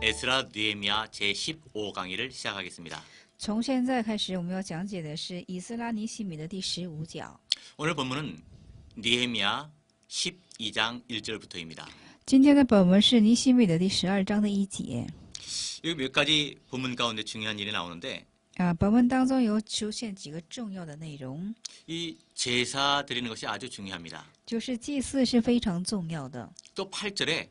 에스라 느헤미야 제15강의를 시작하겠습니다. 从现在开始，我们要讲解的是以斯拉尼西米的第15讲。 오늘 본문은 느헤미야 12장 1절부터입니다. 今天的本文是尼西米的第12章的1节。 여기 몇 가지 본문 가운데 중요한 일이 나오는데 本文当中有出现几个重要的内容， 이 제사 드리는 것이 아주 중요합니다. 就是祭祀是非常重要的， 또 8절에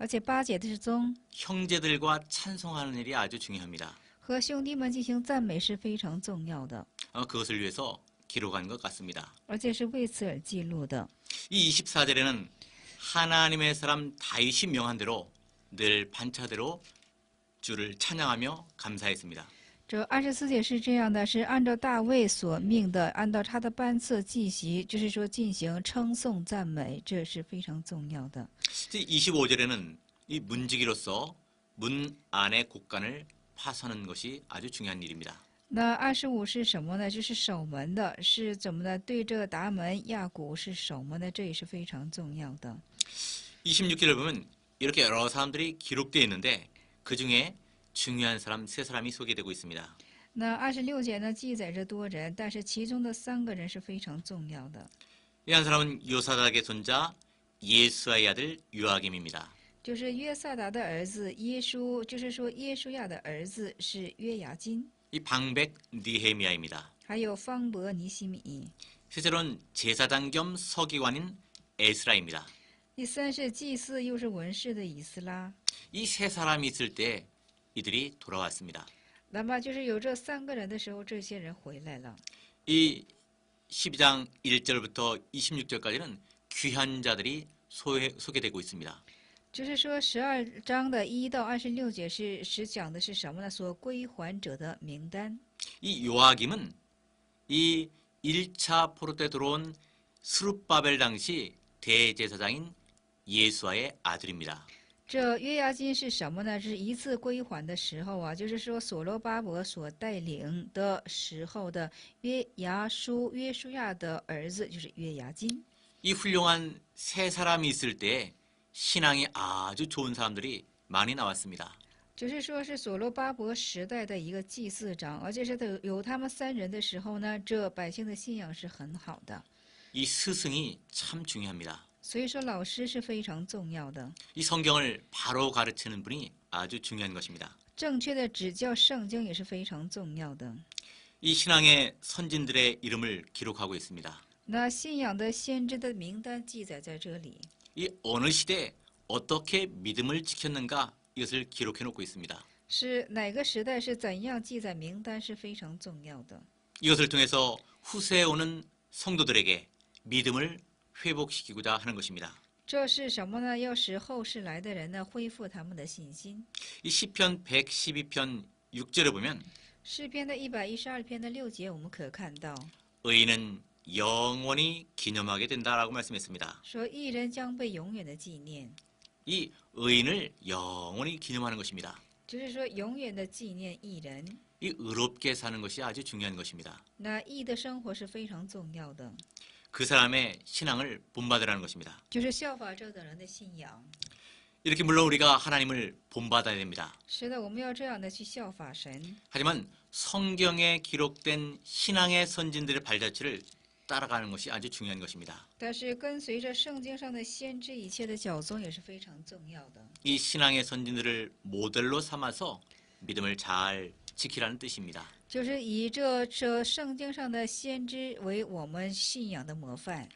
而且8节之中 형제들과 찬송하는 일이 아주 중요합니다. 和兄弟们进行赞美是非常重要的， 그것을 위해서 기록한 것 같습니다. 而且是为此而记录的。 이 24절에는 하나님의 사람 다윗이 명한 대로 늘 반차대로 주를 찬양하며 감사했습니다. 这24节是这样的，是按照大卫所命的，按照他的班次祭席，就是说进行称颂赞美，这是非常重要的。 25절에는 이 문지기로서 문 안의 곳간을 파서는 것이 아주 중요한 일입니다. 那25是什么呢？就是守门的，是怎么呢？对这达门亚谷是守门的，这也是非常重要的。 26절을 보면 이렇게 여러 사람들이 기록되어 있는데 그 중에 중요한 사람 3사람이 소개되고 있습니다. 那26节呢，记载着多人，但是其中的3个人是非常重要的， 이 한 사람은 요사닥의 손자 예수아의 아들 요아김입니다. 就是约萨达的儿子耶稣，就是说耶稣亚的儿子是约雅金， 이 방백 느헤미야입니다. 还有方伯尼西米。 셋째로는 제사장 겸 서기관인 에스라입니다. 第3是祭司又是文士的以斯拉。 이 세 사람이 있을 때 이들이 돌아왔습니다. 那么就是有这3个人的时候，这些人回来了。 이 12장 1절부터 26절까지는 귀한 자들이 소개되고 있습니다. 就是说12章的1到26节是讲的是什么呢？所归还者的名单。 이 요아김은 이 1차 포로 때 들어온 스룹바벨 당시 대제사장인 예수아의 아들입니다. 这约雅金是什么呢？是一次归还的时候啊，就是说所罗巴伯所带领的时候的约书亚的儿子，就是约雅金。 이 훌륭한 세 사람이 있을 때 신앙이 아주 좋은 사람들이 많이 나왔습니다. 就是说是所罗巴伯时代的一个祭祀长，而且是有他们3人的时候呢，这百姓的信仰是很好的。 이 스승이 참 중요합니다. 所以说老师是非常重要的， 이 성경을 바로 가르치는 분이 아주 중요한 것입니다. 正确的指教圣经也是非常重要的。 이 신앙의 선진들의 이름을 기록하고 있습니다. 那信仰的先知的名单记载在这里， 이 어느 시대에 어떻게 믿음을 지켰는가 이것을 기록해 놓고 있습니다. 是哪个时代是怎样记载名单是非常重要的。 이것을 통해서 후세에 오는 성도들에게 믿음을 회복시키고자 하는 것입니다. 这是什么呢？要使后世来的人呢恢复他们的信心。 이 시편 112편 6절에 보면 诗篇的112篇的6节，我们可看到 의인은 영원히 기념하게 된다라고 말씀했습니다. 说义人将被永远的纪念， 이 의인을 영원히 기념하는 것입니다. 就是说永远的纪念义人。 이 의롭게 사는 것이 아주 중요한 것입니다. 那义的生活是非常重要的， 그 사람의 신앙을 본받으라는 것입니다. 就是效法这等人的信仰。 이렇게 물론 우리가 하나님을 본받아야 됩니다. 是的，我们要这样的去效法神。 하지만 성경에 기록된 신앙의 선진들의 발자취를 따라가는 것이 아주 중요한 것입니다. 但是跟随着圣经上的先知一切的脚踪也是非常重要的。 이 신앙의 선진들을 모델로 삼아서 믿음을 잘 지키라는 뜻입니다. 就是以这圣经上的先知为我们信仰的模范。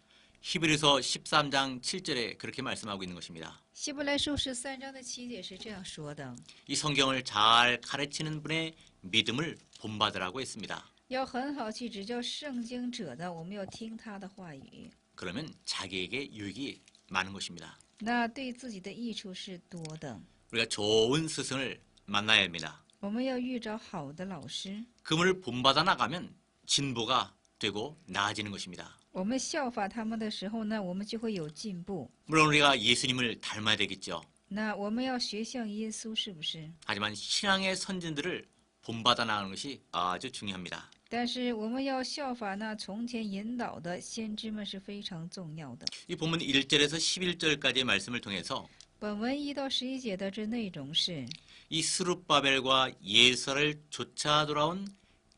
히브리서 13장 7절에 그렇게 말씀하고 있는 것입니다. 希伯来书13章的7节是这样说的： 이 성경을 잘 가르치는 분의 믿음을 본받으라고 했습니다. 要很好去指教圣经者的，我们要听他的话语， 그러면 자기에게 유익이 많은 것입니다. 那对自己的益处是多的。 우리가 좋은 스승을 만나야 합니다. 我们要遇着好的老师， 그분을 본받아 나가면 진보가 되고 나아지는 것입니다. 我们效法他们的时候呢，我们就会有进步。 물론 우리가 예수님을 닮아야 되겠죠. 那我们要学像耶稣，是不是？ 하지만 신앙의 선진들을 본받아 나가는 것이 아주 중요합니다. 但是我们要效法那从前引导的先知们是非常重要的。 이 본문 1절에서 11절까지의 말씀을 통해서 本文1到11节的这内容是 이 스룹바벨과 예수를 쫓아 돌아온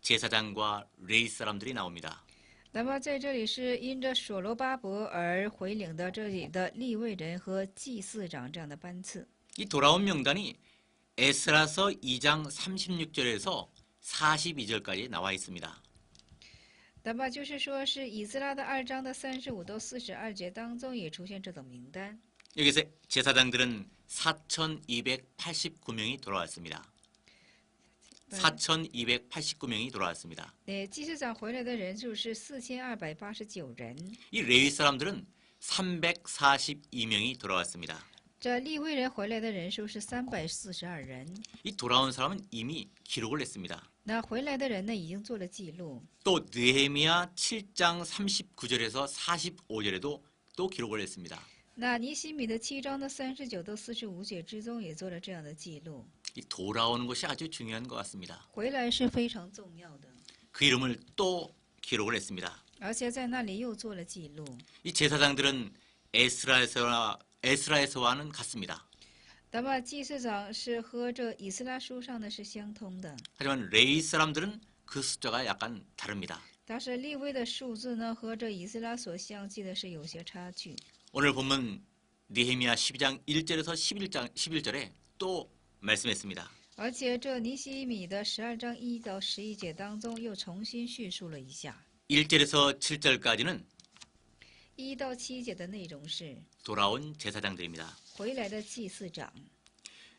제사장과 레위 사람들이 나옵니다. 那么在这里是因着所罗巴伯而回领的这里的利未人和祭司长这样的班次。 이 돌아온 명단이 에스라서 2장 36절에서 42절까지 나와 있습니다. 那么就是说是以斯拉的2章的35到42节当中也出现这种名单。 여기서 제사장들은 4,289명이 돌아왔습니다. 4,289명이 돌아왔습니다. 祭司长回来的人数是4289人， 이 레위 사람들은 342명이 돌아왔습니다. 这利未人回来的人数是342人。 이 돌아온 사람은 이미 기록을 했습니다. 那回来的人呢，已经做了记录。 또 느헤미야 7장 39절에서 45절에도 또 기록을 했습니다. 那尼希米的7章的39到45节之中也做了这样的记录。 이 돌아오는 것이 아주 중요한 것 같습니다. 回来是非常重要的， 그 이름을 또 기록을 했습니다. 而且在那里又做了记录。 이 제사장들은 에스라에서와는 같습니다. 那么祭司长是和这以斯拉书上的是相通的， 하지만 레위 사람들은 그 숫자가 약간 다릅니다. 但是利未的数字呢和这以斯拉所相记的是有些差距。 오늘 본문 느헤미야 12장 1절에서 11절에 또 말씀했습니다. 而且这尼希米的12章1到11节当中又重新叙述了一下。 1절에서 7절까지는 1到7节的内容是 돌아온 제사장들입니다. 回来的祭司长。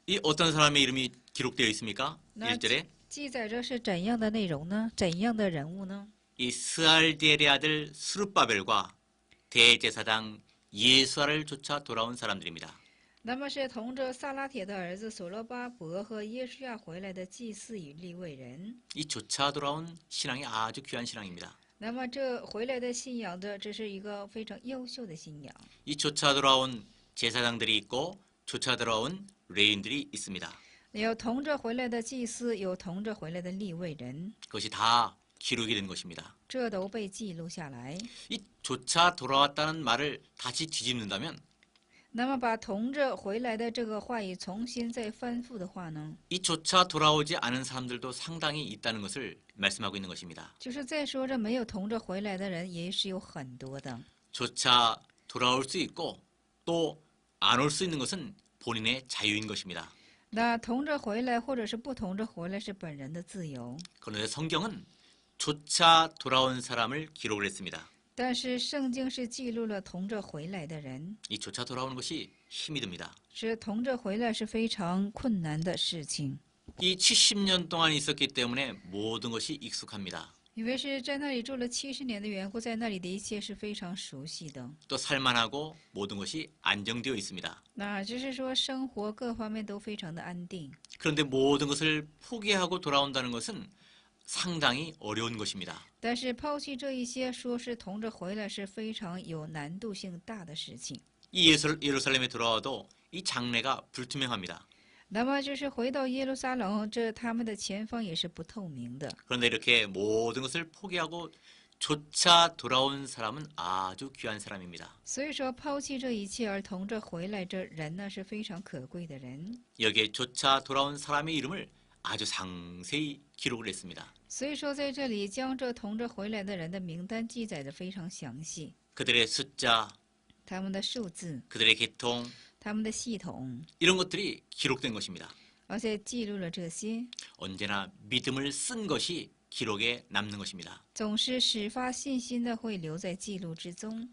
이 어떤 사람의 이름이 기록되어 있습니까? 나 1절에 记载着是怎样的内容呢？怎样的人物呢？ 이 스알디엘의 아들 스룹바벨과 대제사장 예수아를 쫓아 돌아온 사람들입니다. 那么是同着萨拉铁的儿子所罗巴伯和耶稣亚回来的祭司与利未人。 이 쫓아 돌아온 신앙이 아주 귀한 신앙입니다. 那么这回来的信仰的，这是一个非常优秀的信仰。 이 쫓아 돌아온 제사장들이 있고 쫓아 돌아온 레인들이 있습니다. 有同着回来的祭司，有同着回来的利未人， 그것이 다 기록이 된 것입니다. 这都被记录下来。 이 쫓아 돌아왔다는 말을 다시 뒤집는다면 那么把同着回来的这个话语重新再翻复的话呢， 이 쫓아 돌아오지 않은 사람들도 상당히 있다는 것을 말씀하고 있는 것입니다. 就是再说这没有同着回来的人也是有很多的。 쫓아 돌아올 수 있고 또 안 올 수 있는 것은 본인의 자유인 것입니다. 那同着回来或者是不同着回来是本人的自由， 그런데 성경은 쫓아 돌아온 사람을 기록을 했습니다. 但是圣经是记录了同着回来的人， 이 쫓아 돌아오는 것이 힘이 듭니다. 是同着回来是非常困难的事情， 이 70년 동안 있었기 때문에 모든 것이 익숙합니다. 因为是在那里住了70年的缘故，在那里的一切是非常熟悉的。 또 살만하고 모든 것이 안정되어 있습니다. 那就是说生活各方面都非常的安定， 그런데 모든 것을 포기하고 돌아온다는 것은 상당히 어려운 것입니다. 但是抛弃这一些，说是同着回来是非常有难度性大的事情。 이 예루살렘에 돌아와도 이 장래가 불투명합니다. 那么就是回到耶路撒冷，这他们的前方也是不透明的。 그런데 이렇게 모든 것을 포기하고 쫓아 돌아온 사람은 아주 귀한 사람입니다. 所以说，抛弃这一切而同着回来，这人呢是非常可贵的人。 여기에 쫓아 돌아온 사람의 이름을 아주 상세히 기록을 했습니다. 所以说，在这里将这同着回来的人的名单记载的非常详细， 그들의 숫자, 他们的数字、 그들의 계통 他们的系统， 이런 것들이 기록된 것입니다. 而且记录了这些， 언제나 믿음을 쓴 것이 기록에 남는 것입니다. 总是始发信心的会留在记录之中。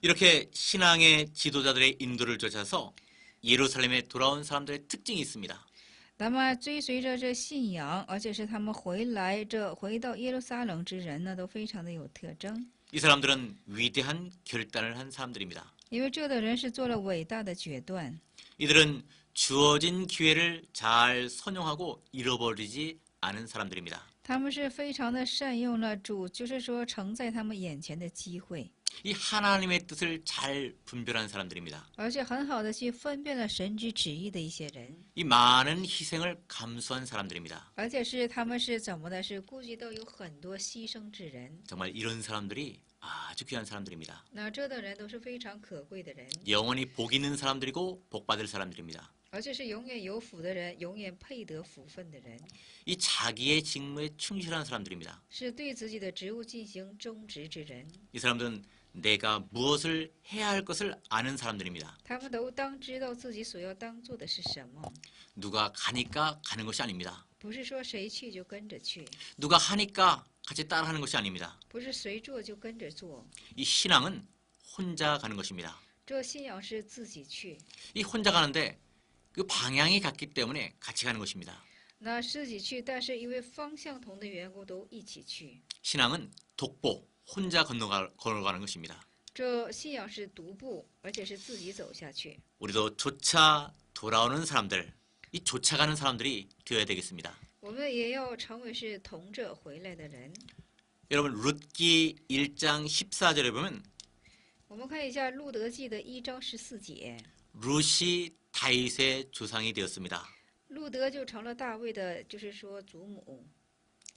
이렇게 신앙의 지도자들의 인도를 쫓아서 예루살렘에 돌아온 사람들의 특징이 있습니다. 那么追随着这信仰，而且是他们回来回到耶路撒冷之人呢，都非常的有特征。 이 사람들은 위대한 결단을 한 사람들입니다. 因为这的人是做了伟大的决断， 이들은 주어진 기회를 잘 선용하고 잃어버리지 않은 사람들입니다. 他们是非常的善用了主，就是说承在他们眼前的机会。이 하나님의 뜻을 잘 분별한 사람들입니다. 而且很好的去分辨了神之旨意的一些人， 이 많은 희생을 감수한 사람들입니다. 而且是他们是怎么的？是顾及到有很多牺牲之人。 정말 이런 사람들이 아주 귀한 사람들입니다. 那这等人都是非常可贵的人， 영원히 복 있는 사람들이고 복 받을 사람들입니다. 而且是永远有福的人，永远配得福分的人， 이 자기의 직무에 충실한 사람들입니다. 是对自己的职务进行忠职之人。 이 사람들은 내가 무엇을 해야 할 것을 아는 사람들입니다. 他们都当知道自己所要当做的是什么， 누가 가니까 가는 것이 아닙니다. 不是说谁去就跟着去， 누가 하니까 같이 따라하는 것이 아닙니다. 不是谁做就跟着做。 이 신앙은 혼자 가는 것입니다. 这信仰是自己去， 이 혼자 가는데 그 방향이 같기 때문에 같이 가는 것입니다. 那自己去，但是因为方向同的缘故，都一起去。 신앙은 독보, 혼자 걸어가는 것입니다. 这信仰是独步，而且是自己走下去。 우리도 조차 돌아오는 사람들, 이 쫓아가는 사람들이 되어야 되겠습니다. 我们也要成为是同着回来的人。 여러분 룻기 1장 14절에 보면 我们看一下《路德记》的1章14节， 룻이 다윗의 조상이 되었습니다. 路德就成了大卫的，就是说祖母。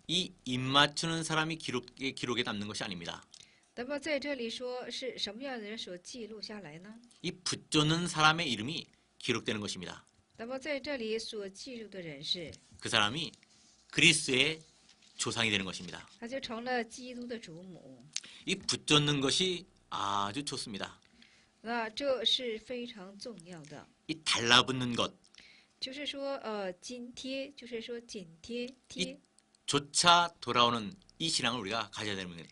이 입맞추는 사람이 기록에 남는 것이 아닙니다. 那么在这里说是什么样的人所记录下来呢？ 이 붙쫓는 사람의 이름이 기록되는 것입니다. 那么在这里所记录的人是， 그 사람이 그리스도의 조상이 되는 것입니다. 他就成了基督的祖母。 이 붙쫓는 것이 아주 좋습니다. 那这是非常重要的， 이 달라붙는 것, 就是说紧贴，就是说紧贴贴。 조차 돌아오는 이 신앙을 우리가 가져야 되는 겁니다.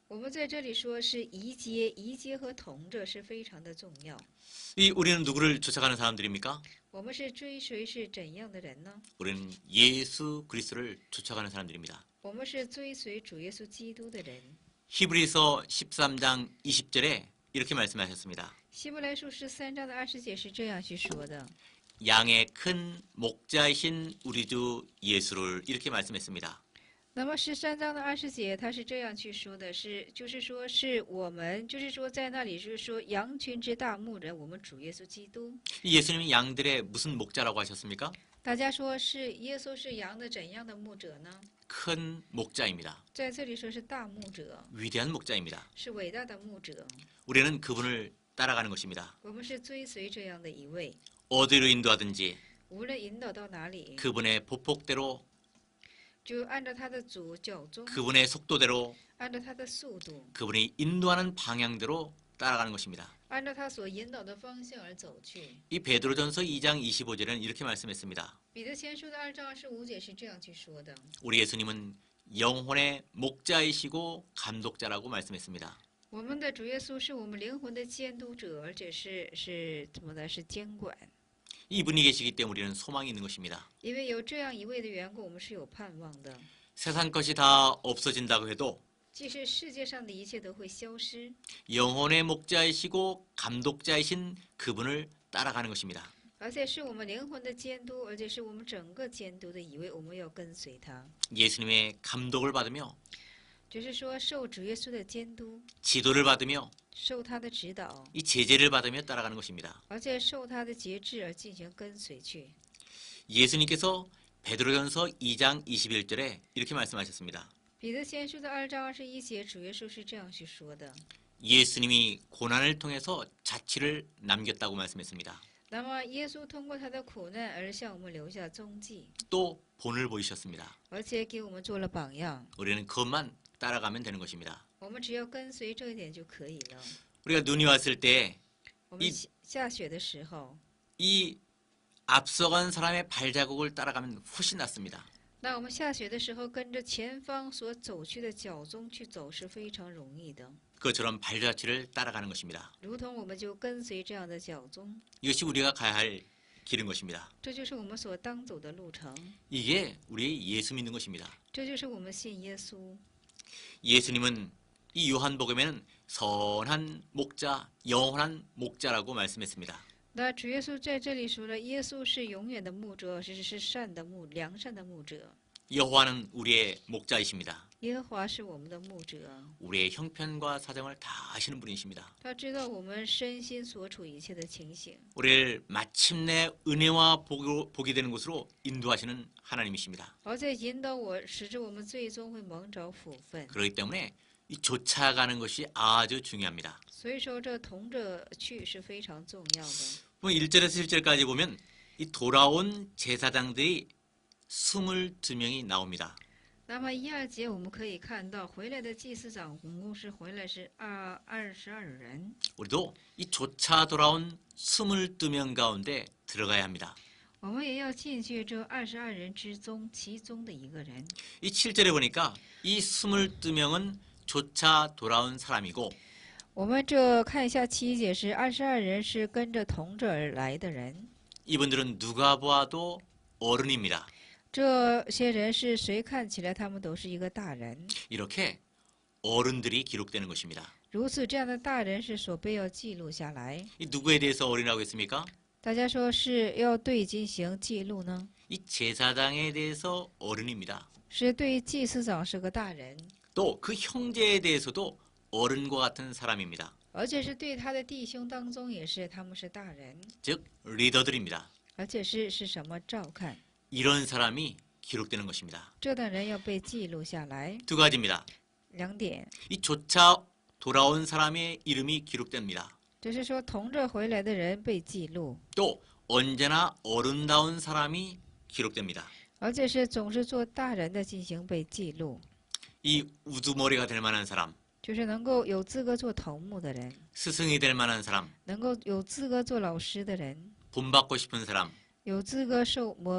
我们在这里说是移接，移接和同着是非常的重要。 우리는 누구를 쫓아가는 사람들입니까? 我们是追随是怎样的人呢？ 우리는 예수 그리스도를 쫓아가는 사람들입니다. 我们是追随主耶稣基督的人。 히브리서 13장 20절에 이렇게 말씀하셨습니다. 希伯来书13章的20节是这样去说的： 양의 큰 목자이신 우리 주 예수를 이렇게 말씀했습니다. 那么13章的20节，他是这样去说的，就是说是我们，就是说在那里就是说羊群之大牧人，我们主耶稣基督。 이 예수님이 양들의 무슨 목자라고 하셨습니까? 大家说是耶稣是羊的怎样的牧者呢？ 큰 목자입니다. 在这里说是大牧者， 위대한 목자입니다. 是伟大的牧者。 우리는 그분을 따라가는 것입니다. 我们是追随这样的一位， 어디로 인도하든지 无论引导到哪里， 그분의 보폭대로 就按照他的脚踪， 그분의 속도대로 按照他的速度， 그분이 인도하는 방향대로 따라가는 것입니다. 按照他所引导的方向而走去。 이 베드로전서 2장 25절에는 이렇게 말씀했습니다. 彼得前书的2章25节是这样去说的： 우리 예수님은 영혼의 목자이시고 감독자라고 말씀했습니다. 我们的主耶稣是我们灵魂的监督者，而且是怎么的？是监管。 이분이 계시기 때문에 우리는 소망이 있는 것입니다. 因为有这样一位的缘故，我们是有盼望的。 세상 것이 다 없어진다고 해도 即使世界上的一切都会消失， 영혼의 목자이시고 감독자이신 그분을 따라가는 것입니다. 而且是我们灵魂的监督，而且是我们整个监督的一位，我们要跟随他。 예수님의 감독을 받으며 就是说，受主耶稣的监督， 지도를 받으며 受他的指导， 이 제재를 받으며 따라가는 것입니다. 而且受他的节制而进行跟随去。 예수님께서 베드로전서 2장 21절에 이렇게 말씀하셨습니다. 彼得前书的2章21节，主耶稣是这样去说的： 예수님이 고난을 통해서 자취를 남겼다고 말씀했습니다. 那么耶稣通过他的苦难而向我们留下踪迹， 또 본을 보이셨습니다. 而且给我们做了榜样。 우리는 그것만 따라가면 되는 것입니다. 我们只要跟随这一点就可以了。 우리가 눈이 왔을 때 我们下雪的时候， 이 앞서간 사람의 발자국을 따라가면 훨씬 낫습니다. 那我们下雪的时候，跟着前方所走去的脚踪去走是非常容易的， 그것처럼 발자취를 따라가는 것입니다. 如同我们就跟随这样的脚踪， 이것이 우리가 가야 할 길인 것입니다. 这就是我们所当走的路程， 이게 우리의 예수 믿는 것입니다. 这就是我们信耶稣。 예수님은 이 요한복음에는 선한 목자, 영원한 목자라고 말씀했습니다. 那主耶稣在这里说了，耶稣是永远的牧者，是善的牧，良善的牧者。 여호와는 우리의 목자이십니다. 耶和华是我们的牧者， 우리의 형편과 사정을 다 아시는 분이십니다. 他知道我们身心所处一切的情形， 우리를 마침내 은혜와 복이 되는 곳으로 인도하시는 하나님이십니다. 而在引导我，使之我们最终会蒙着福分。 그렇기 때문에 이 쫓아가는 것이 아주 중요합니다. 所以说，这同着去是非常重要的。 1절에서 7절까지 보면 이 돌아온 제사장들이 22명이 나옵니다. 那么1、2节我们可以看到，回来的祭司长总共是回来是22人。 우리도 이 쫓아 돌아온 22명 가운데 들어가야 합니다. 我们也要进去这22人之中，其中的一个人。 이 7절에 보니까 이 22명은 쫓아 돌아온 사람이고 我们这看一下7节是22人是跟着同着而来的人， 이분들은 누가 보아도 어른입니다. 这些人是谁看起来他们都是一个大人。 이렇게 어른들이 기록되는 것입니다. 如此，这样的大人是所被要记录下来。 이 누구에 대해서 어린이라고 했습니까? 大家说是要对进行记录呢？ 이 제사장에 대해서 어른입니다. 是对祭司长是个大人， 또 그 형제에 대해서도 어른과 같은 사람입니다. 而且是对他的弟兄当中也是他们是大人， 즉 리더들입니다. 而且是什么照看？ 이런 사람이 기록되는 것입니다. 这等人要被记录下来。 두 가지입니다. 2点， 이 쫓아 돌아온 사람의 이름이 기록됩니다. 就是说同着回来的人被记录， 또 언제나 어른다운 사람이 기록됩니다. 而且是总是做大人的进行被记录， 이 우두머리가 될 만한 사람, 就是能够有资格做头目的人， 스승이 될 만한 사람, 能够有资格做老师的人， 본받고 싶은 사람, 有资格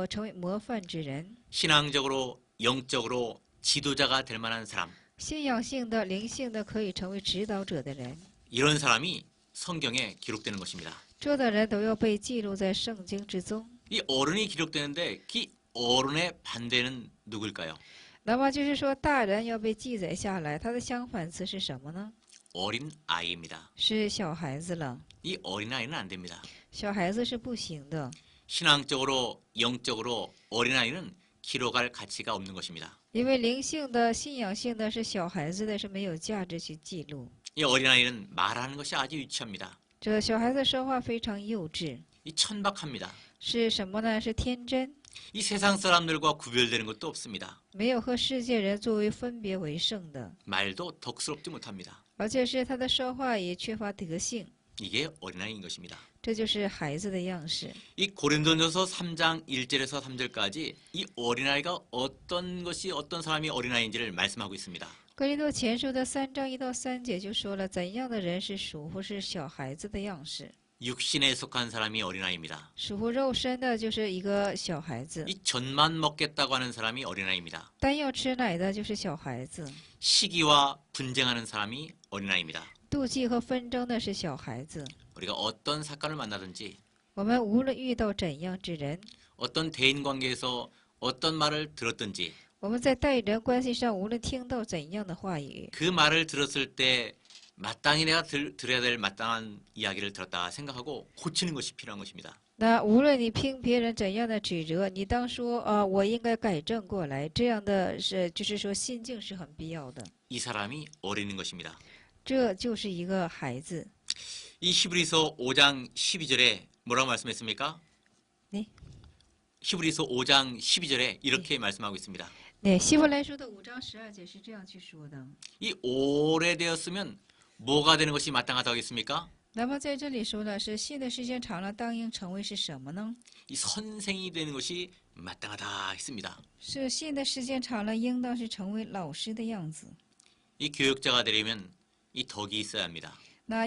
成为模范之人， 신앙적으로 영적으로 지도자가 될 만한 사람, 信仰性的、灵性的可以成为指导者的人， 이런 사람이 성경에 기록되는 것입니다. 这等人都要被记录在圣经之中。 이 어른이 기록되는데 그 어른의 반대는 누굴까요? 那么就是说，大人要被记载下来，它的相反词是什么呢？ 어린 아이입니다. 是小孩子了。 이 어린 아이는 안 됩니다. 小孩子是不行的， 신앙적으로 영적으로 어린 아이는 기록할 가치가 없는 것입니다. 因为灵性的、信仰性的是小孩子的，是没有价值去记录。 이 어린 아이는 말하는 것이 아주 유치합니다. 这小孩子说话非常幼稚， 이 천박합니다. 是什么呢？是天真， 이 세상 사람들과 구별되는 것도 없습니다. 没有和世界人作为分别为圣的， 말도 덕스럽지 못합니다. 而且是他的说话也缺乏德性， 이게 어린아이인 것입니다. 这就是孩子的样式。 이 고린도전서 3장 1절에서 3절까지 이 어린아이가 어떤 것이 어떤 사람이 어린아이인지를 말씀하고 있습니다. 格林多前书的3章1到3节就说了，怎样的人是属乎是小孩子的样式， 육신에 속한 사람이 어린아이입니다. 属乎肉身的就是一个小孩子， 이 젖만 먹겠다고 하는 사람이 어린아이입니다. 单要吃奶的就是小孩子， 시기와 분쟁하는 사람이 어린아이입니다. 妒忌和纷争的是小孩子。 우리가 어떤 사건을 만나든지 我们无论遇到怎样之人， 어떤 대인 관계에서 어떤 말을 들었든지 我们在待人关系上，无论听到怎样的话语， 그 말을 들었을 때 마땅히 내가 들어야 될 마땅한 이야기를 들었다 생각하고 고치는 것이 필요한 것입니다. 那无论你听别人怎样的指责，你当说我应该改正过来，这样的是就是说心境是很必要的。 이 사람이 어린인 것입니다. 这就是一个孩子。 이 히브리서 5장 12절에 뭐라고 말씀했습니까? 네. 히브리서 5장 12절에 이렇게 말씀하고 있습니다. 对，希伯来书的5章12节是这样去说的。 이 오래되었으면 뭐가 되는 것이 마땅하다고 했습니까? 那么在这里说了，是信的时间长了，当应成为是什么呢？ 이 선생이 되는 것이 마땅하다 했습니다. 是信的时间长了，应当是成为老师的样子。 이 교육자가 되려면 이 덕이 있어야 합니다. 那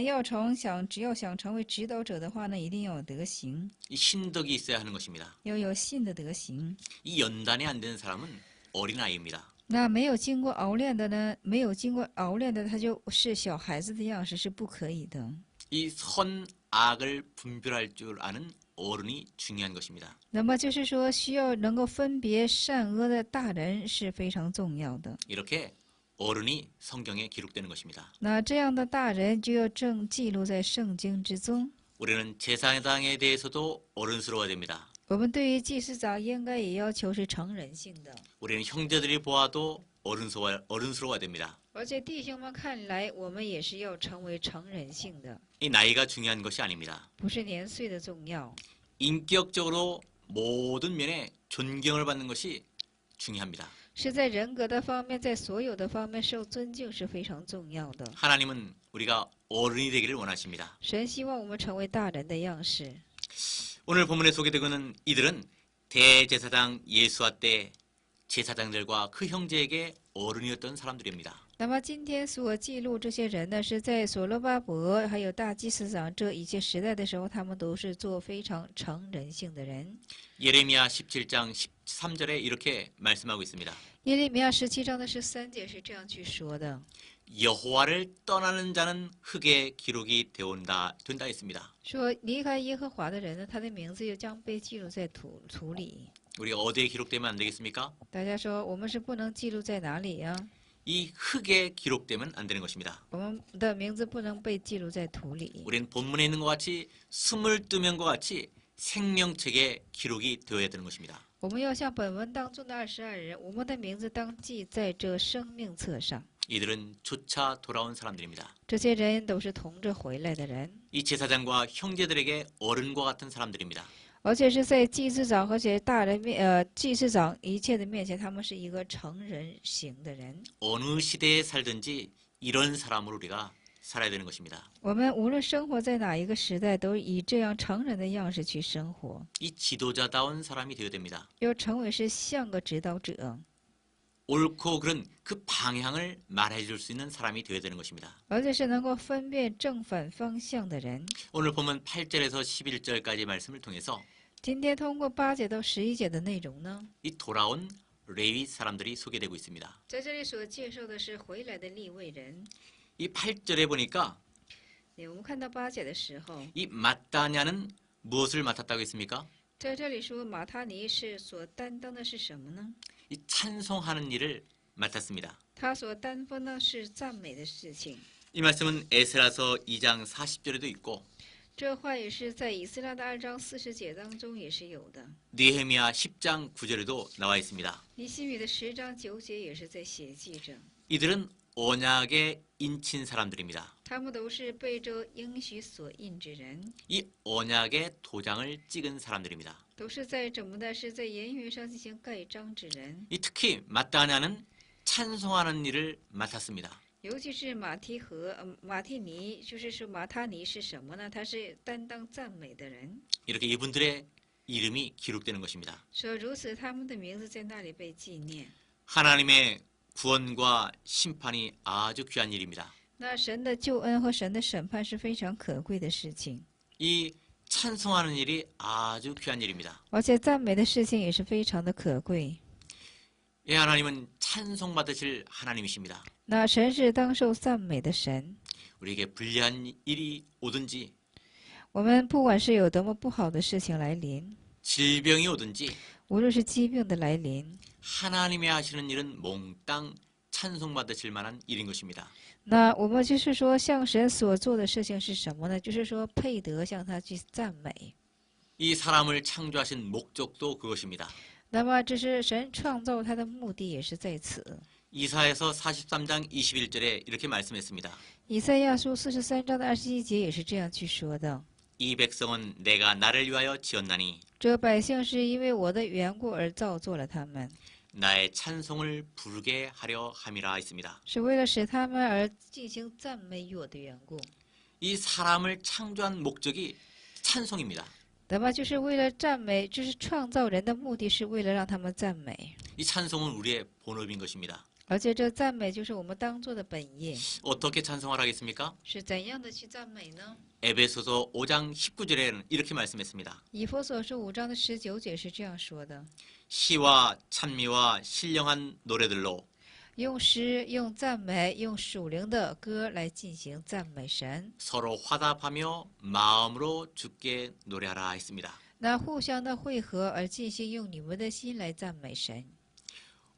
只要想成为指导者的话呢，一定要有德行， 이 신덕이 있어야 하는 것입니다. 要有信的德行。 이 연단이 안 된 사람은 어린아이입니다. 那没有经过熬炼的呢，没有经过熬炼的，他就是小孩子的样式，是不可以的。 이 선악을 분별할 줄 아는 어른이 중요한 것입니다. 那么就是说，需要能够分别善恶的大人是非常重要的。 이렇게 어른이 성경에 기록되는 것입니다. 那这样的大人就要正记录在圣经之中。 우리는 제사장에 대해서도 어른스러워야 됩니다. 我们对于祭司长应该也要求是成人性的， 우리는 형제들이 보아도 어른스러워야 됩니다. 而且弟兄们看来，我们也是要成为成人性的， 이 나이가 중요한 것이 아닙니다. 不是年岁的重要， 인격적으로 모든 면에 존경을 받는 것이 중요합니다. 是在人格的方面，在所有的方面受尊敬是非常重要的。 하나님은 우리가 어른이 되기를 원하십니다. 神希望我们成为大人的样式。 오늘 본문에 소개되고 있는 이들은 대제사장 예수와 때 제사장들과 그 형제에게 어른이었던 사람들입니다. 那么今天所记录这些人呢，是在所罗巴伯还有大祭司长这一些时代的时候，他们都是做非常成人性的人。 예레미야 17장 13절에 이렇게 말씀하고 있습니다. 耶利米亚17章的13节是这样去说的： 여호와를 떠나는 자는 흙에 기록이 된다 했습니다. 说离开耶和华的人呢，他的名字又将被记录在土里。 우리가 어디에 기록되면 안 되겠습니까? 大家说我们是不能记录在哪里呀？ 이 흙에 기록되면 안 되는 것입니다. 我们的名字不能被记录在土里。 우리는 본문에 있는 것 같이 22명과 같이 생명책에 기록이 되어야 되는 것입니다. 我们要像本文当中的22人，我们的名字当记在这生命册上。 이들은 조차 돌아온 사람들입니다. 这些人都是同着回来的人， 이 제사장과 형제들에게 어른과 같은 사람들입니다. 而且是在祭司长和这些大人祭司长一切的面前，他们是一个成人型的人。 어느 시대에 살든지 이런 사람으로 우리가 살아야 되는 것입니다. 我们无论生活在哪一个时代，都以这样成人的样式去生活， 이 지도자다운 사람이 되어야 됩니다. 要成为是像个指导者， 옳고 그른 그 방향을 말해줄 수 있는 사람이 되어야 되는 것입니다. 而且是能够分辨正反方向的人。 오늘 보면 8절에서 11절까지 말씀을 통해서 今天通过8节到11节的内容呢， 이 돌아온 레위 사람들이 소개되고 있습니다. 在这里所介绍的是回来的利未人。 이 8절에 보니까 我们看到8节的时候， 이 마따냐는 무엇을 맡았다고 했습니까? 在这里说马他尼是所担当的是什么呢？ 이 찬송하는 일을 맡았습니다. 他所担负呢是赞美的事情。 이 말씀은 에스라서 2장 40절에도 있고 这话也是在以斯拉的2章40节当中也是有的， 느헤미야 10장 9절에도 나와 있습니다. 尼希米的10章9节也是在写记着， 이들은 언약에 인친 사람들입니다. 他们都是被这应许所印之人， 이 언약의 도장을 찍은 사람들입니다. 都是在怎么的？是在言语上进行盖章之人。 이 특히 마따냐는 찬송하는 일을 맡았습니다. 尤其是马提尼，就是说马他尼是什么呢？他是担当赞美的人。 이렇게 이분들의 이름이 기록되는 것입니다. 说如此，他们的名字在那里被纪念。 하나님의 구원과 심판이 아주 귀한 일입니다. 那神的救恩和神的审判是非常可贵的事情， 이 찬송하는 일이 아주 귀한 일입니다. 而且赞美的事情也是非常的可贵。 예, 하나님은 찬송받으실 하나님이십니다. 那神是当受赞美的神， 우리에게 불리한 일이 오든지 我们不管是有多么不好的事情来临， 질병이 오든지 无论是疾病的来临， 하나님이 하시는 일은 몽땅 찬송받으실 만한 일인 것입니다. 那我们就是说，向神所做的事情是什么呢？就是说配得向他去赞美。 이 사람을 창조하신 목적도 그것입니다. 那么这是神创造他的目的，也是在此。 이사야서 43장 21절에 이렇게 말씀했습니다. 以赛亚书43章的21节也是这样去说的： 이 백성은 내가 나를 위하여 지었나니 这百姓是因为我的缘故而造作了他们， 나의 찬송을 부르게 하려 함이라 했습니다. 是为了使他们而进行赞美于我的缘故。 이 사람을 창조한 목적이 찬송입니다. 那么就是为了赞美，就是创造人的目的是为了让他们赞美， 이 찬송은 우리의 본업인 것입니다. 而且这赞美就是我们当做的本业。 어떻게 찬송을 하겠습니까? 是怎样的去赞美呢？ 에베소서 5장 19절에는 이렇게 말씀했습니다. 以弗所书5章的19节是这样说的： 시와 찬미와 신령한 노래들로 用诗、用赞美、用属灵的歌来进行赞美神。 서로 화답하며 마음으로 주께 노래하라 했습니다. 那互相的汇合而进行用你们的心来赞美神。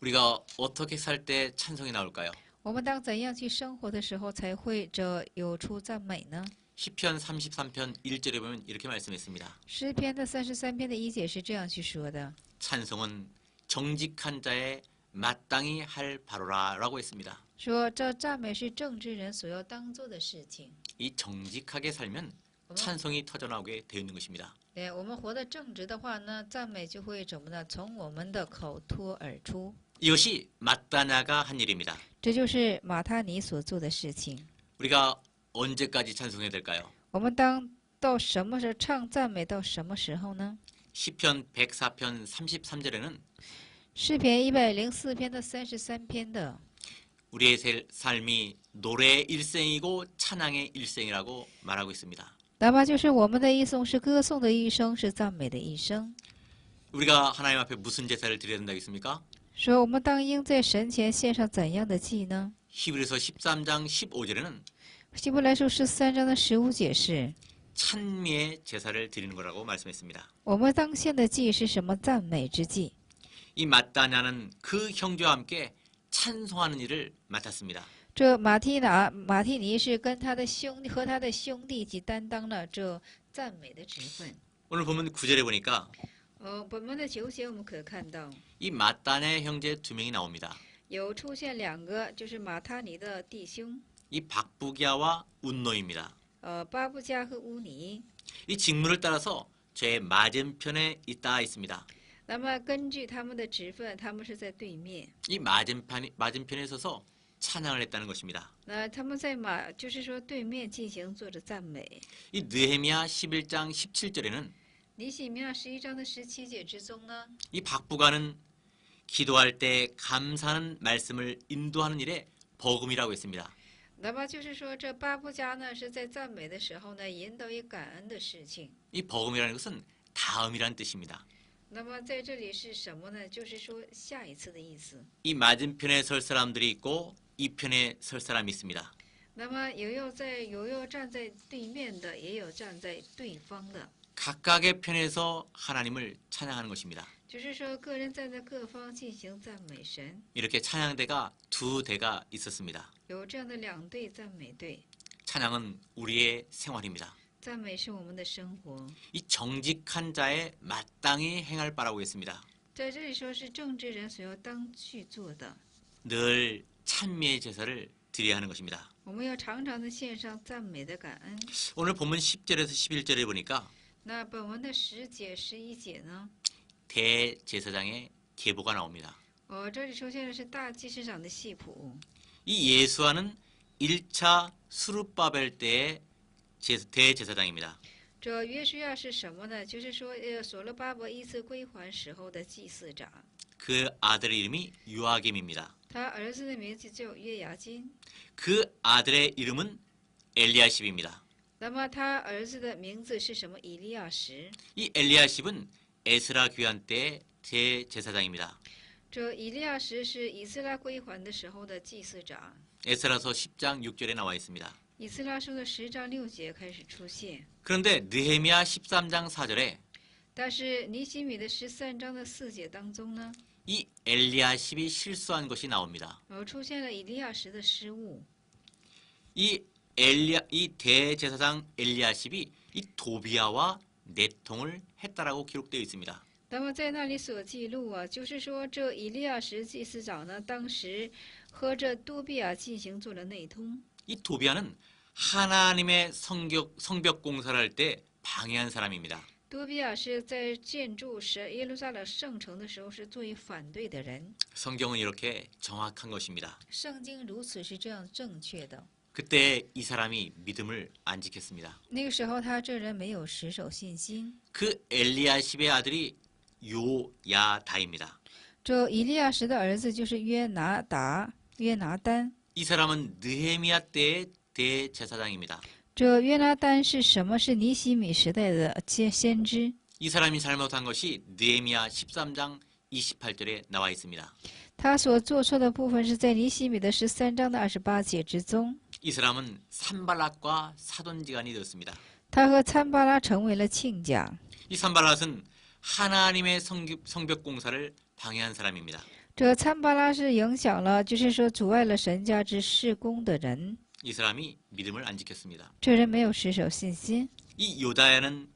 우리가 어떻게 살 때 찬송이 나올까요? 我们当怎样去生活的时候才会有出赞美呢？ 시편 33편 1절에 보면 이렇게 말씀했습니다. 诗篇的33篇的1节是这样去说的： 찬송은 정직한 자의 마땅히 할 바로라라고 했습니다. 说这赞美是正直人所要当做的事情。 이 정직하게 살면 찬송이 터져나오게 되어 있는 것입니다. 对，我们活得正直的话呢，赞美就会怎么呢？从我们的口脱而出。 이것이 마따냐가 한 일입니다. 这就是马他尼所做的事情。 우리가 언제까지 찬송해야 될까요? 我们当到什么时候唱赞美到什么时候呢？ 시편 104편 33절에는 诗篇104篇的33篇的， 우리의 삶이 노래의 일생이고 찬양의 일생이라고 말하고 있습니다. 那么就是我们的一颂是歌颂的一生，是赞美的一生。 우리가 하나님 앞에 무슨 제사를 드려야 된다고 했습니까? 说我们当应在神前献上怎样的祭呢？ 히브리서 13장 15절에는 希伯来书13章的15节是： 찬미의 제사를 드리는 거라고 말씀했습니다. 我们当献的祭是什么？赞美之祭。 이 마따냐는 그 형제와 함께 찬송하는 일을 맡았습니다. 这马提尼是跟他的兄弟和他的兄弟一起担当了这赞美的职分。 오늘 보면 9절에 보니까 本文的9节我们可看到 이 마따냐의 형제 2명이 나옵니다. 有出现2个，就是马他尼的弟兄， 이 박부기야와 운노입니다. 巴布加和乌尼。 이 직문을 따라서 제 맞은편에 있다 있습니다. 那么根据他们的职分，他们是在对面。 이 맞은편에 서서 찬양을 했다는 것입니다. 那他们在就是说对面进行做着赞美。 이 느헤미야 11장 17절에는 尼西米亚11章的17节之中呢， 이 박부가는 기도할 때 감사하는 말씀을 인도하는 일에 버금이라고 했습니다. 那么就是说这巴布加呢是在赞美的时候呢，引导以感恩的事情。 이 버금이라는 것은 다음이라는 뜻입니다. 那么在这里是什么呢？就是说下一次的意思。 이 맞은편에 설 사람들이 있고 이 편에 설 사람이 있습니다. 那么有站在对面的，也有站在对方的， 각각의 편에서 하나님을 찬양하는 것입니다. 就是说个人站在各方进行赞美神。 이렇게 찬양대가 2대가 있었습니다. 有这样的2队赞美队， 찬양은 우리의 생활입니다. 赞美是我们的生活。 이 정직한 자의 마땅히 행할 바라고 했습니다. 在这里说是正直人所要当去做的， 늘 찬미의 제사를 드려야 하는 것입니다. 我们要常常的献上赞美的感恩。 오늘 본문 10절에서 11절에 보니까 那本文的10节、11节呢？ 대제사장의 계보가 나옵니다. 这里出现的是大祭司长的系谱。 이 예수와는 1차 수룹바벨 때의 대제사장입니다. 这约书亚是什么呢？就是说，所罗巴伯一次归还时候的祭司长。 그 아들의 이름이 요아김입니다. 他儿子的名字叫约雅金。 그 아들의 이름은 엘리야십입니다. 那么他儿子的名字是什么？以利亚什。 이 엘리야십은 에스라 귀환 때 대제사장입니다. 这以利亚什是以斯拉归还的时候的祭司长。 에스라서 10장 6절에 나와 있습니다. 以斯拉书的10章6节开始出现， 그런데 느헤미야 13장 4절에 但是尼希米的13章的4节当中呢， 이 엘리야십이 실수한 것이 나옵니다. 出现了以利亚什的失误。 이 대제사장 엘리야십이 이 도비야와 내통을 했다라고 기록되어 있습니다. 那么在那里所记录就是说这以利亚什祭司长呢，当时和这多比亚进行做了内通。 이 도비야는 하나님의 성벽 공사를 할 때 방해한 사람입니다. 多比亚是在建筑耶路撒冷圣城的时候是作为反对的人。 성경은 이렇게 정확한 것입니다. 圣经如此是这样正确的。 그때 이 사람이 믿음을 안 지켰습니다. 那个时候他这人没有持守信心。 그 엘리야십의 아들이 요야다입니다. 这以利亚什的儿子就是约拿单。 이 사람은 느헤미야 때의 대제사장입니다. 这约拿单是什么？是尼希米时代的先知。 이 사람이 잘못한 것이 느헤미야 13장 28절에 나와 있습니다. 他所做错的部分是在尼希米的13章的28节之中。 이 사람은 산발락과 사돈지간이 되었습니다. 他和参巴拉成为了亲家。 이 산발락은 하나님의 성벽 공사를 방해한 사람입니다. 这参巴拉是影响了，就是说阻碍了神家之事工的人。이 사람이 믿음을 안 지켰습니다. 这人没有持守信心。 이 요다야는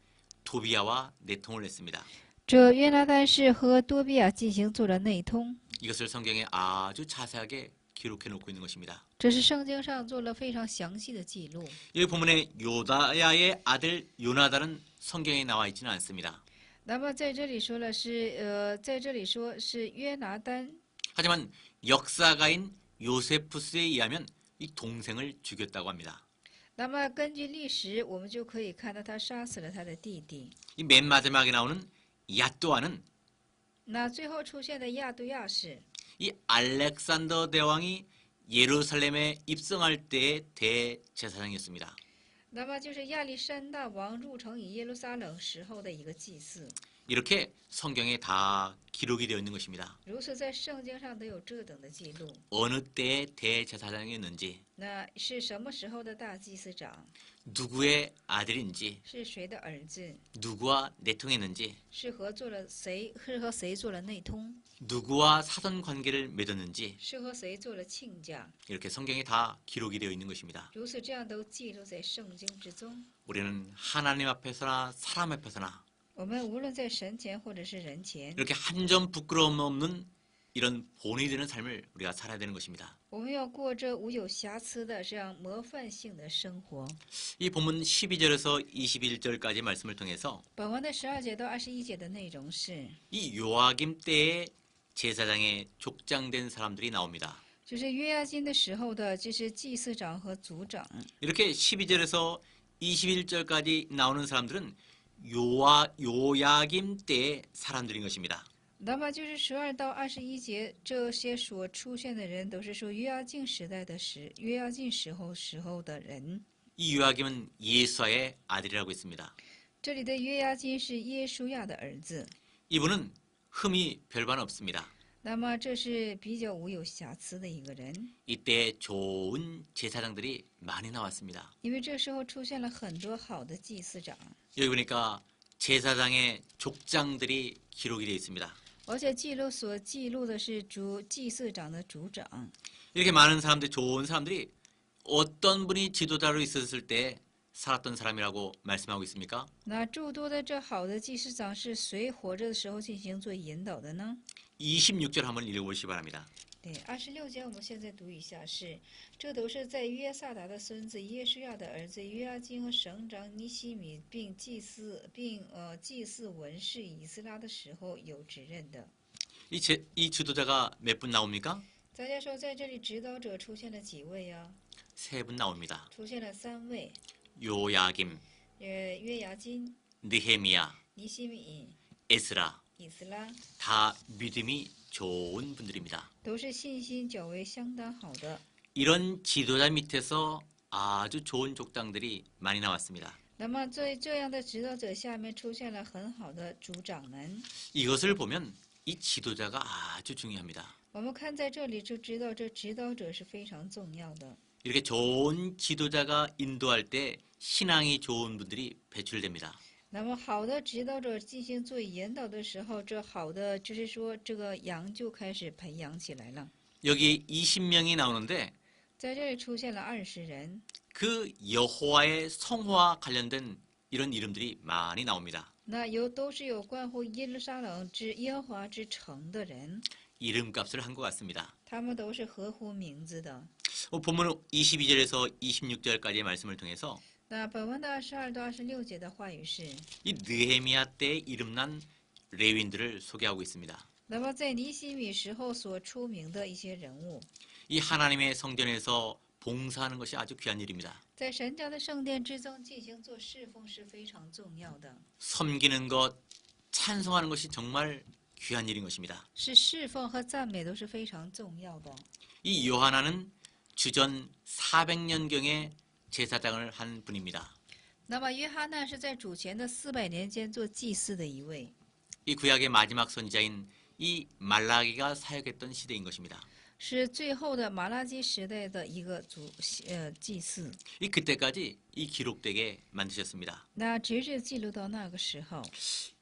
도비야와 내통을 했습니다. 这约拿单是和多比亚进行做了内通， 이것을 성경에 아주 자세하게 기록해 놓고 있는 것입니다. 这是圣经上做了非常详细的记录。 여기 본문에 요다야의 아들 요나단은 성경에 나와 있지는 않습니다. 那么在这里说了是在这里说是约拿单， 하지만 역사가인 요세푸스에 의하면 이 동생을 죽였다고 합니다. 那么根据历史，我们就可以看到他杀死了他的弟弟。 이 맨 마지막에 나오는 야또아는 那最后出现的亚都亚是， 이 알렉산더 대왕이 예루살렘에 입성할 때의 대제사장이었습니다. 那么就是亚历山大王入城以耶路撒冷时候的一个祭祀。 이렇게 성경에 다 기록이 되어 있는 것입니다. 如此在圣经上都有这等的记录。 어느 때의 대제사장이었는지, 那是什么时候的大祭司长？ 누구의 아들인지, 是谁的儿子？ 누구와 내통했는지, 是和谁做了内通？ 누구와 사돈 관계를 맺었는지 是和谁做了亲家？ 이렇게 성경에 다 기록이 되어 있는 것입니다. 如此这样都记录在圣经之中。 우리는 하나님 앞에서나 사람 앞에서나 我们无论在神前或者是人前， 이렇게 한 점 부끄러움 없는 이런 본이 되는 삶을 우리가 살아야 되는 것입니다. 我们要过这无有瑕疵的这样模范性的生活。 이 본문 12절에서 21절까지 말씀을 통해서 本文的12节到21节的内容是， 이 요아김 때의 제사장에 족장된 사람들이 나옵니다. 就是约押金的时候的，就是祭司长和族长。 이렇게 12절에서 21절까지 나오는 사람들은 요야김 때의 사람들인 것입니다. 那么就是12到21节，这些所出现的人都是说约押敬时代的约押敬时候的人。 이 요야김은 예수아의 아들이라고 했습니다. 这里的约押金是耶稣亚的儿子。 이분은 흠이 별반 없습니다. 那么这是比较无有瑕疵的一个人， 이때 좋은 제사장들이 많이 나왔습니다. 因为这时候出现了很多好的祭司长， 여기 보니까 제사장의 족장들이 기록이 되어 있습니다. 而且所记录的是祭司长的族长。 이렇게 많은 사람들, 좋은 사람들이 어떤 분이 지도자로 있었을 때 살았던 사람이라고 말씀하고 있습니까? 那诸多的这好的祭司长是谁活着的时候进行做引导的呢？ 26절 한번 읽어보시기 바랍니다. 对，26节我们现在读一下是，这都是在约萨达的孙子耶稣亚的儿子约押金和省长尼西米并祭祀文士以斯拉的时候有指认的。 이 지도자가 몇 분 나옵니까? 大家说在这里指导者出现了几位呀？ 3분 나옵니다. 出现了3位， 요야김, 约押金、 느헤미야, 尼西米、 에스라. 以斯拉， 다 믿음이 좋은 분들입니다. 都是信心较为相当好的。 이런 지도자 밑에서 아주 좋은 족장들이 많이 나왔습니다. 那么在这样的指导者下面出现了很好的族长们。 이것을 보면 이 지도자가 아주 중요합니다. 我们看在这里就知道，这指导者是非常重要的。 이렇게 좋은 지도자가 인도할 때 신앙이 좋은 분들이 배출됩니다. 那么好的指导者进行做引导的时候，这好的就是说这个羊就开始培养起来了。 여기 20명이 나오는데 在这里出现了20人， 그 여호와의 성화와 관련된 이런 이름들이 많이 나옵니다. 那都是有关乎耶路撒冷耶和华之城的人， 이름값을 한 것 같습니다. 他们都是合乎名字的。 본문 22절에서 26절까지의 말씀을 통해서 那本文的22到26节的话语是， 이 느헤미야 때 이름난 레위인들을 소개하고 있습니다. 那么在尼西米时候所出名的一些人物， 이 하나님의 성전에서 봉사하는 것이 아주 귀한 일입니다. 在神家的圣殿之中进行做侍奉是非常重要的， 섬기는 것, 찬송하는 것이 정말 귀한 일인 것입니다. 是侍奉和赞美都是非常重要的。 이 요하나는 주전 400년경에 제사장을 한 분입니다. 那么约翰呢是在主前的400年间做祭司的一位。 이 구약의 마지막 선지자인 이 말라기가 사역했던 시대인 것입니다. 是最后的马拉基时代的一个祭祀。 이 그때까지 이 기록되게 만드셨습니다. 那直至记录到那个时候，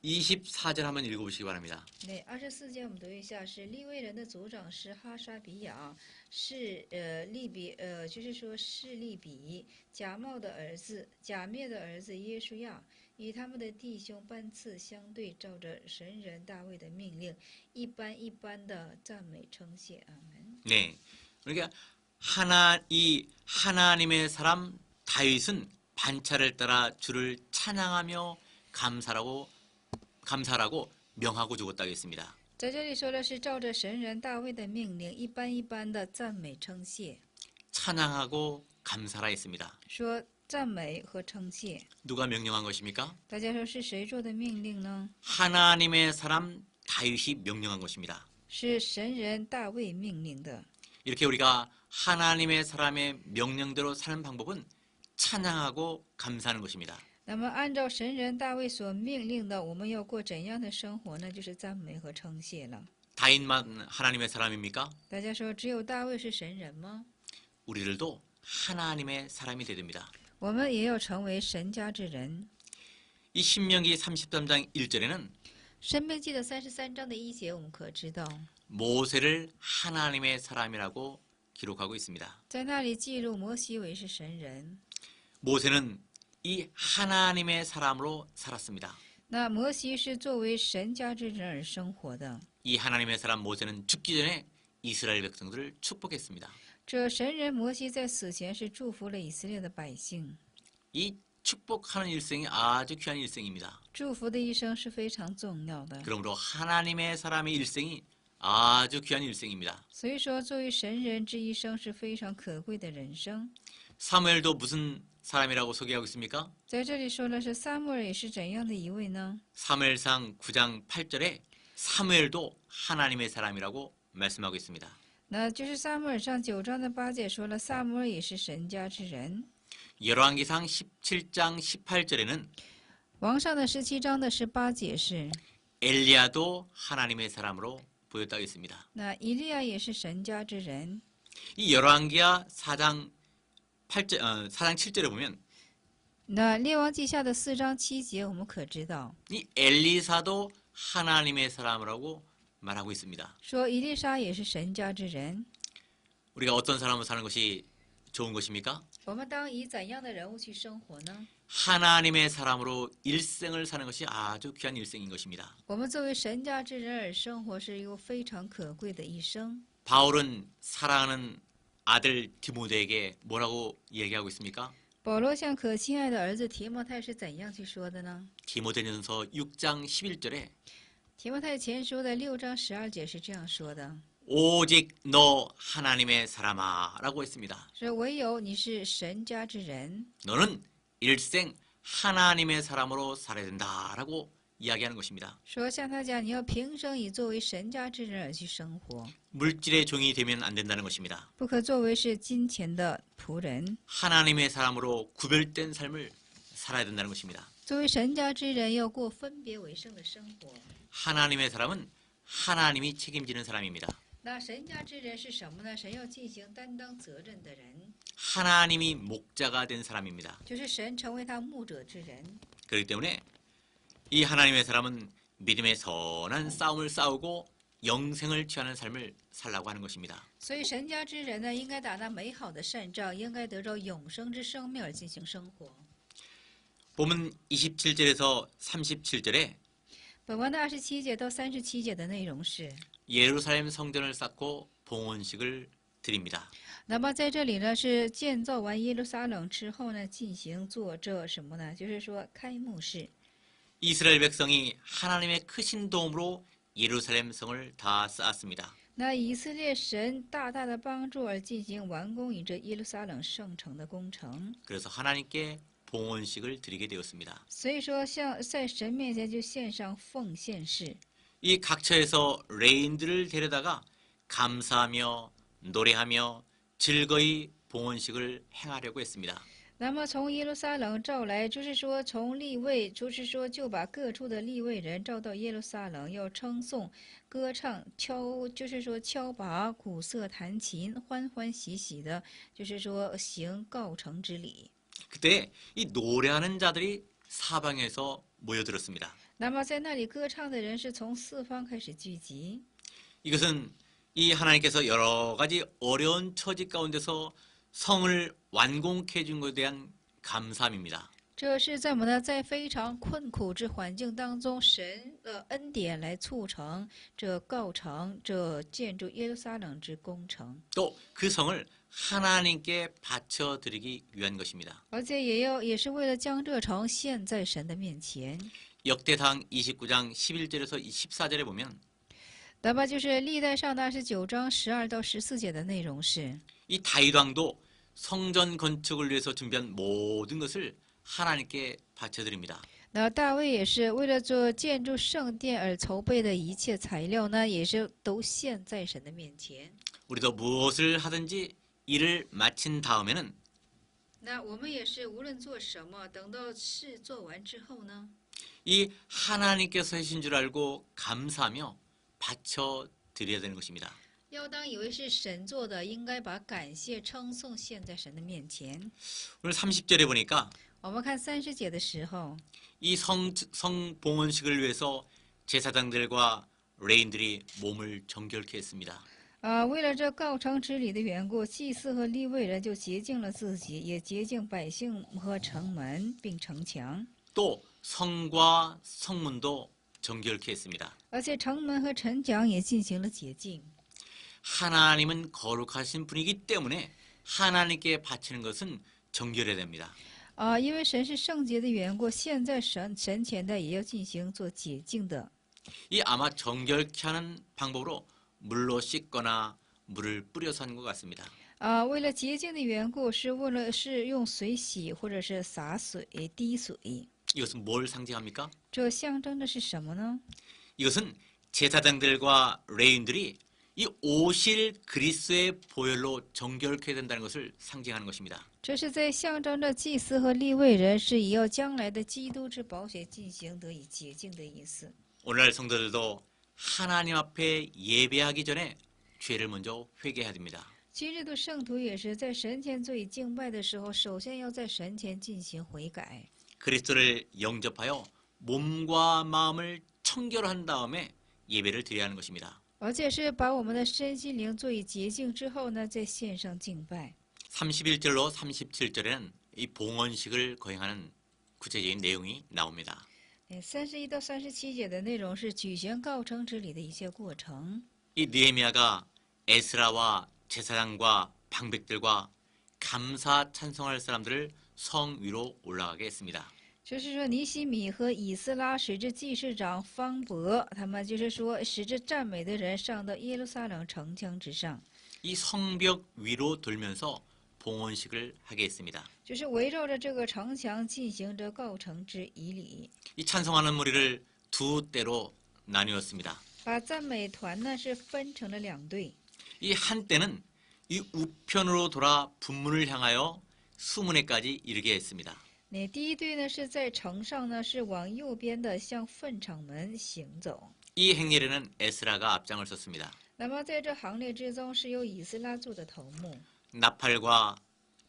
24절 한번 읽어보시기 바랍니다. 那24节我们读一下，是利未人的族长是哈沙比亚，是就是说是利比假冒的儿子，假灭的儿子耶稣亚，与他们的弟兄班次相对，照着神人大卫的命令，一般一般的赞美称谢。阿门。 네, 그러니까 이 하나님의 사람 다윗은 반차를 따라 주를 찬양하며 감사라고 명하고 죽었다고 했습니다. 在这里说的是照着神人大卫的命令，一般一般的赞美称谢， 찬양하고 감사라 했습니다. 说赞美和称谢。 누가 명령한 것입니까? 大家说是谁做的命令呢？ 하나님의 사람 다윗이 명령한 것입니다. 是神人大卫命令的。 이렇게 우리가 하나님의 사람의 명령대로 사는 방법은 찬양하고 감사하는 것입니다. 那么按照神人大卫所命令的，我们要过怎样的生活呢？就是赞美和称谢了。 다윗만 하나님의 사람입니까? 大家说只有大卫是神人吗？ 우리들도 하나님의 사람이 되야 됩니다. 我们也要成为神家之人。 이 신명기 33장 1절에는 申命记的33章的1节，我们可知道， 모세를 하나님의 사람이라고 기록하고 있습니다. 在那里记录摩西为是神人。 모세는 이 하나님의 사람으로 살았습니다. 那摩西是作为神家之人而生活的。 이 하나님의 사람 모세는 죽기 전에 이스라엘 백성들을 축복했습니다. 这神人摩西在死前是祝福了以色列的百姓， 이 축복하는 일생이 아주 귀한 일생입니다. 祝福的一生是非常重要的。 그러므로 하나님의 사람의 일생이 아주 귀한 일생입니다. 所以说，作为神人之一生是非常可贵的人生。 사무엘도 무슨 사람이라고 소개하고 있습니까? 在这里说的是撒母耳也是怎样的一位呢？ 사무엘상 9장 8절에 사무엘도 하나님의 사람이라고 말씀하고 있습니다. 那就是撒母耳上9章的8节说了，撒母耳也是神家之人。 열왕기상 17장 18절에는 王上的17章的18节是， 엘리야도 하나님의 사람으로 보였다고 했습니다. 那以利亚也是神家之人。 이 열왕기하 4장 7절에 보면 那列王记下的4章7节，我们可知道， 이 엘리사도 하나님의 사람이라고 말하고 있습니다. 说以利沙也是神家之人。 우리가 어떤 사람으로 사는 것이 좋은 것입니까? 我们当以怎样的人物去生活呢？ 하나님의 사람으로 일생을 사는 것이 아주 귀한 일생인 것입니다. 我们作为神家之人而生活，是一个非常可贵的一生。 바울은 사랑하는 아들 디모데에게 뭐라고 얘기하고 있습니까? 保罗向可亲爱的儿子提摩太是怎样去说的呢？ 디모데전서 6장 11절에 提摩太前书的6章12节是这样说的： 오직 너 하나님의 사람아 라고 했습니다. 说唯有你是神家之人， 너는 일생 하나님의 사람으로 살아야 된다라고 이야기하는 것입니다. 说向他讲，你要平生以作为神家之人而去生活， 물질의 종이 되면 안 된다는 것입니다. 不可作为是金钱的仆人。 하나님의 사람으로 구별된 삶을 살아야 된다는 것입니다. 作为神家之人，要过分别为圣的生活。 하나님의 사람은 하나님이 책임지는 사람입니다. 那神家之人是什么呢？神要进行担当责任的人， 하나님이 목자가 된 사람입니다. 就是神成为他牧者之人。 그렇기 때문에 이 하나님의 사람은 믿음의 선한 싸움을 싸우고 영생을 취하는 삶을 살라고 하는 것입니다. 所以神家之人呢，应该打那美好的胜仗，应该得着永生之生命而进行生活。 본문 27절에서 37절에 本文的27节到37节的内容是， 예루살렘 성전을 쌓고 봉헌식을 드립니다. 那么在这里呢，是建造完耶路撒冷之后呢，进行做这什么呢？就是说开幕式。 이스라엘 백성이 하나님의 크신 도움으로 예루살렘 성을 다 쌓았습니다. 那以色列神大大的帮助而进行完工以这耶路撒冷圣城的工程， 그래서 하나님께 봉헌식을 드리게 되었습니다. 所以说在神面前就献上奉献式。 이 각처에서 레인들을 데려다가 감사하며 노래하며 즐거이 봉헌식을 행하려고 했습니다. 那么从耶路撒冷召来，就是说从立位，就是说就把各处的立位人召到耶路撒冷，要称颂、歌唱、就是说敲拔、鼓瑟、弹琴，欢欢喜喜的，就是说行告成之礼。 그때 이 노래하는 자들이 사방에서 모여들었습니다. 那么在那里歌唱的人是从四方开始聚集， 이것은 이 하나님께서 여러 가지 어려운 처지 가운데서 성을 완공해 준 것에 대한 감사함입니다. 这是在我们在非常困苦之环境当中，神的恩典来促成这告成这建筑耶路撒冷之工程， 또 그 성을 하나님께 바쳐 드리기 위한 것입니다. 而且也是为了将这城献在神的面前。 역대상 29장 11절에서 14절에 보면 那么就是历代上大是9章12到14节的内容是， 이 다윗 왕도 성전 건축을 위해서 준비한 모든 것을 하나님께 바쳐 드립니다. 那大卫也是为了做建筑圣殿而筹备的一切材料呢，也是都献在神的面前。 우리도 무엇을 하든지 일을 마친 다음에는 那我们也是无论做什么，等到事做完之后呢， 이 하나님께서 하신 줄 알고 감사하며 바쳐 드려야 되는 것입니다. 要当以为是神做的，应该把感谢称颂献在神的面前。 오늘 30절에 보니까 我们看30节的时候， 이 성봉헌식을 위해서 제사장들과 레인들이 몸을 정결케 했습니다. 为了这告成之礼的缘故，祭司和利未人就洁净了自己，也洁净百姓和城门并城墙， 또 성과 성문도 정결케 했습니다. 而且城门和城墙也进行了洁净。 하나님은 거룩하신 분이기 때문에 하나님께 바치는 것은 정결해야 됩니다. 因为神是圣洁的缘故，现在神前的也要进行做洁净的。 이 아마 정결케 하는 방법으로 물로 씻거나 물을 뿌려서 하는 것 같습니다. 为了洁净的缘故，是用水洗或者是洒水滴水。 이것은 뭘 상징합니까? 这象征的是什么呢？ 이것은 제사장들과 레인들이 이 오실 그리스도의 보혈로 정결케 된다는 것을 상징하는 것입니다. 这是在象征着祭司和利未人是以要将来的基督之宝血进行得以洁净的意思。 오늘날 성도들도 하나님 앞에 예배하기 전에 죄를 먼저 회개해야 됩니다. 今日的圣徒也是在神前做以敬拜的时候，首先要在神前进行悔改， 그리스도를 영접하여 몸과 마음을 청결한 다음에 예배를 드려야 하는 것입니다. 而且是把我们的身心灵做以洁净之后呢，再献上敬拜。 31절로 37절에는 이 봉헌식을 거행하는 구체적인 내용이 나옵니다. 31到37节的内容是举行告成之礼的一些过程。 이 느헤미야가 에스라와 제사장과 방백들과 감사 찬송할 사람들을 성 위로 올라가게 했습니다. 就是说，尼西米和以斯拉使这祭司长方伯，他们就是说使这赞美的人上到耶路撒冷城墙之上， 이 성벽 위로 돌면서 봉헌식을 하게 했습니다. 就是围绕着这个城墙进行着告成之仪礼。 이 찬송하는 무리를 두 때로 나누었습니다. 把赞美团呢是分成了两队， 이 한때는 이 우편으로 돌아 분문을 향하여 수문에까지 이르게 했습니다. 那第一队呢是在城上呢是往右边的向粪场门行走。 이 행렬에는 에스라가 앞장을 섰습니다. 那么在这行列之中是由以斯拉做的头目， 나팔과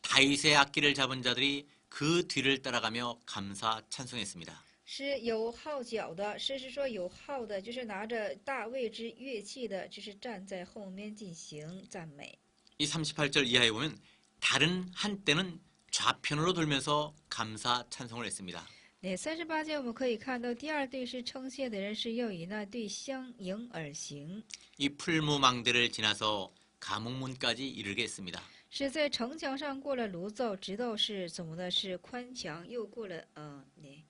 다윗의 악기를 잡은 자들이 그 뒤를 따라가며 감사 찬송했습니다. 是有号角的，是说有号的，就是拿着大卫之乐器的，就是站在后面进行赞美。 이 38절 이하에 보면 다른 한때는 좌편으로 돌면서 감사 찬송을 했습니다. 那38节我们可以看到，第二队是称谢的人是要以那队相迎而行， 이 풀무망대를 지나서 감옥문까지 이르게 했습니다. 是在城墙上过了炉灶，直到是怎么的是宽墙，又过了那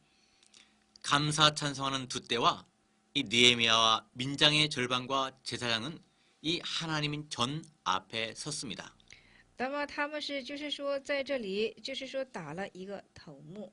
감사 찬송하는 두 때와 이 느헤미야와 민장의 절반과 제사장은 이 하나님인 전 앞에 섰습니다. 那么他们是就是说在这里就是说打了一个头目。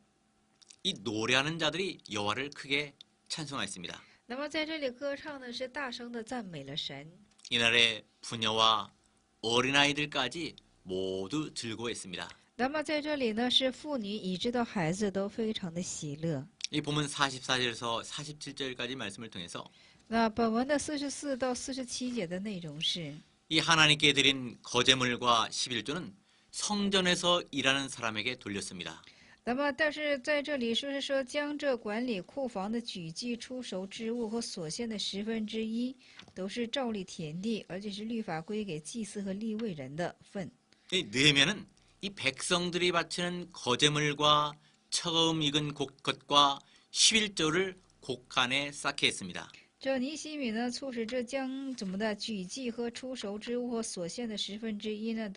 이 노래하는 자들이 여호와를 크게 찬송하였습니다. 那么在这里歌唱的是大声的赞美了神。 이날에 부녀와 어린아이들까지 모두 즐거워했습니다. 那么在这里呢，是妇女以知道孩子都非常的喜乐。 이 본문 44절에서 47절까지 말씀을 통해서 那本文的44到47节的内容是， 이 하나님께 드린 거제물과 11조는 성전에서 일하는 사람에게 돌렸습니다. 那么但是在这里说是说将这管理库房的举祭出熟之物和所献的1/10都是照例田地，而且是律法归给祭司和利未人的份。 이 느헤미야는 이 백성들이 바치는 거제물과 처음 익은 것과 11조를 곡간에 쌓게 했습니다. 这尼希米呢，促使这将怎么的举祭和出熟之物和所献的1/10呢，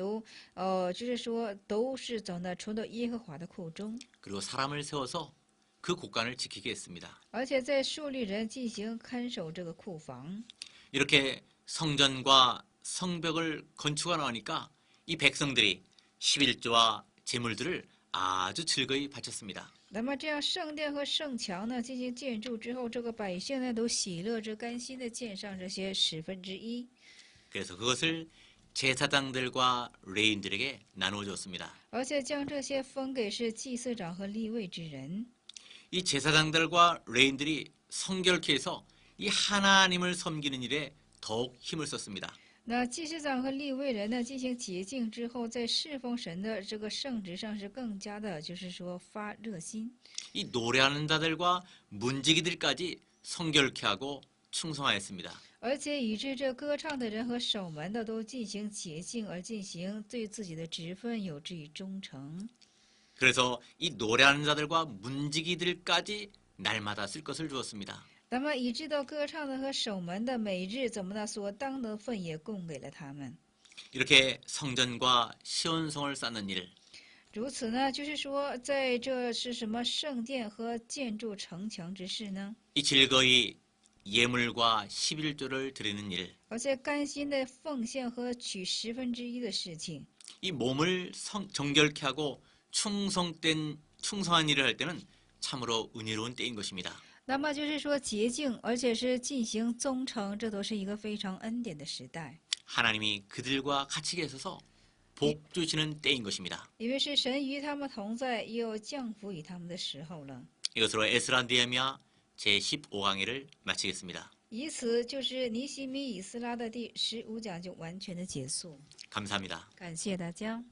就是说都是怎么的存到耶和华的库中， 그리고 사람을 세워서 그 곡간을 지키게 했습니다. 而且在树立人进行看守这个库房。 이렇게 성전과 성벽을 건축하고 나니까 이 백성들이 11조와 제물들을 아주 즐거이 바쳤습니다. 那么这样圣殿和圣墙呢进行建筑之后，这个百姓呢都喜乐着甘心的献上这些1/10， 그래서 그것을 제사장들과 레인들에게 나누어 줬습니다. 而且将这些分给是祭司长和立位之人。 이 제사장들과 레인들이 성결케 해서 이 하나님을 섬기는 일에 더욱 힘을 썼습니다. 那祭司长和立位人呢进行洁净之后，在侍奉神的这个圣职上是更加的，就是说发热心。 이 노래하는 자들과 문지기들까지 성결케 하고 충성하였습니다. 而且以致这歌唱的人和守门的都进行洁净，而进行对自己的职分有志于忠诚。 그래서 이 노래하는 자들과 문지기들까지 날마다 쓸 것을 주었습니다. 那么以致到歌唱的和守门的每日怎么呢？所当的份也供给了他们。 이렇게 성전과 시온성을 쌓는 일, 如此呢，就是说，在这是什么圣殿和建筑城墙之事呢？ 이 즐거이 예물과 11조를 드리는 일, 而且甘心的奉献和取1/10的事情， 이 몸을 정결케 하고 충성한 일을 할 때는 참으로 은혜로운 때인 것입니다. 那么就是说洁净，而且是进行忠诚，这都是一个非常恩典的时代。 하나님이 그들과 같이 계셔서 복 주시는 때인 것입니다. 因为是神与他们同在，也有降福与他们的时候了。 이것으로 에스라 느헤미야 제15강의를 마치겠습니다. 以此就是尼希米以斯拉的第15讲就完全的结束。 감사합니다. 感谢大家。